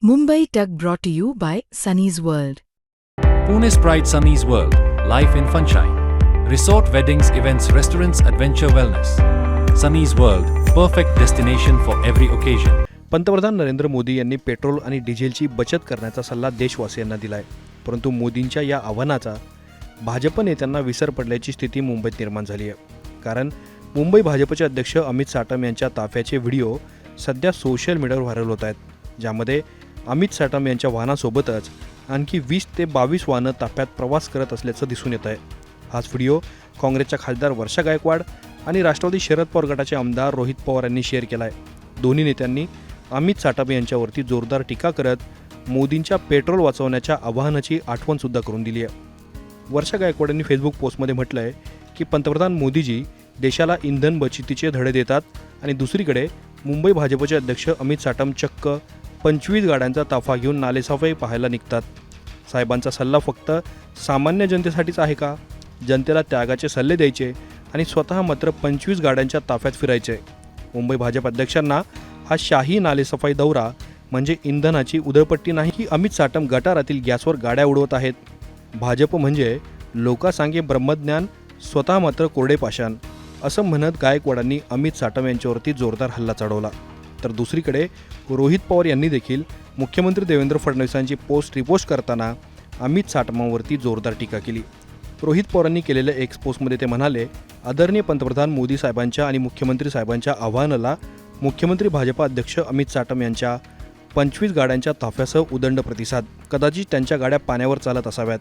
Mumbai Tug brought to you by Sunny's World. Pune's Pride Sunny's World, life in sunshine. Resort weddings, events, restaurants, adventure wellness. Sunny's World, perfect destination for every occasion. पंतप्रधान नरेंद्र मोदी यांनी petrol आणि डिझेलची बचत करण्याचा सल्ला देशवासियांना दिलाय. परंतु मोदींच्या या आव्हानाचा भाजप नेत्यांना विसर पडल्याची स्थिती मुंबईत निर्माण झाली आहे. कारण मुंबई भाजपचे अध्यक्ष अमित साटम यांच्या ताफ्याचे व्हिडिओ सध्या सोशल मीडियावर व्हायरल होत आहेत, ज्यामध्ये अमित साटम यांच्या वाहनासोबतच आणखी 20 ते 22 वाहनं ताफ्यात प्रवास करत असल्याचं दिसून येत आहे. हाच व्हिडिओ काँग्रेसच्या खासदार वर्षा गायकवाड आणि राष्ट्रवादी शरद पवार गटाचे आमदार रोहित पवार यांनी शेअर केला आहे. दोन्ही नेत्यांनी अमित साटम यांच्यावरती जोरदार टीका करत मोदींच्या पेट्रोल वाचवण्याच्या आवाहनाची आठवणसुद्धा करून दिली आहे. वर्षा गायकवाड यांनी फेसबुक पोस्टमध्ये म्हटलं आहे की पंतप्रधान मोदीजी देशाला इंधन बचतीचे धडे देतात आणि दुसरीकडे मुंबई भाजपचे अध्यक्ष अमित साटम चक्क 25 गाड्यांचा ताफा घेऊन नालेसफाई पाहायला निघतात. साहेबांचा सल्ला फक्त सामान्य जनतेसाठीच आहे का? जनतेला त्यागाचे सल्ले द्यायचे आणि स्वतः मात्र 25 गाड्यांच्या ताफ्यात फिरायचे. मुंबई भाजप अध्यक्षांना हा शाही नालेसफाई दौरा म्हणजे इंधनाची उधळपट्टी नाही की अमित साटम गटारातील गॅसवर गाड्या उडवत आहेत. भाजप म्हणजे लोकांसांगे ब्रह्मज्ञान, स्वतः मात्र कोरडे पाषाण, असं म्हणत गायकवाडांनी अमित साटम यांच्यावरती जोरदार हल्ला चढवला. तर दुसरीकडे रोहित पवार यांनी देखील मुख्यमंत्री देवेंद्र फडणवीसांची पोस्ट रिपोस्ट करताना अमित साटमांवरती जोरदार टीका केली. रोहित पवारांनी केलेल्या एक्स पोस्टमध्ये ते म्हणाले, आदरणीय पंतप्रधान मोदी साहेबांच्या आणि मुख्यमंत्री साहेबांच्या आव्हानाला मुख्यमंत्री भाजपा अध्यक्ष अमित साटम यांच्या 25 गाड्यांच्या ताफ्यासह उदंड प्रतिसाद. कदाचित त्यांच्या गाड्या पाण्यावर चालत असाव्यात.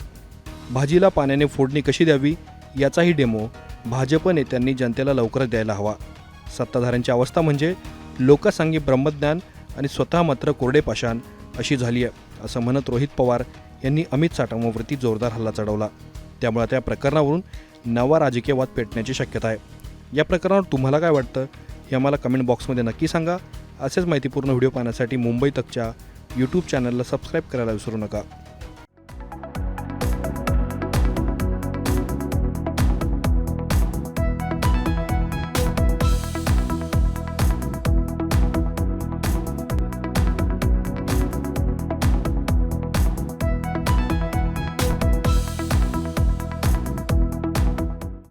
भाजीला पाण्याने फोडणी कशी द्यावी याचाही डेमो भाजप नेत्यांनी जनतेला लवकरच द्यायला हवा. सत्ताधाऱ्यांची अवस्था म्हणजे लोकांसांगी ब्रह्मज्ञान आणि स्वतः मात्र कोरडे पाषाण अशी झाली आहे, असं म्हणत रोहित पवार यांनी अमित साटमांवरती जोरदार हल्ला चढवला. त्यामुळे त्या प्रकरणावरून नवा राजकीय वाद पेटण्याची शक्यता आहे. या प्रकरणावर तुम्हाला काय वाटतं हे आम्हाला कमेंट बॉक्समध्ये नक्की सांगा. असेच माहितीपूर्ण व्हिडिओ पाहण्यासाठी मुंबई तकच्या यूट्यूब चॅनलला सबस्क्राईब करायला विसरू नका.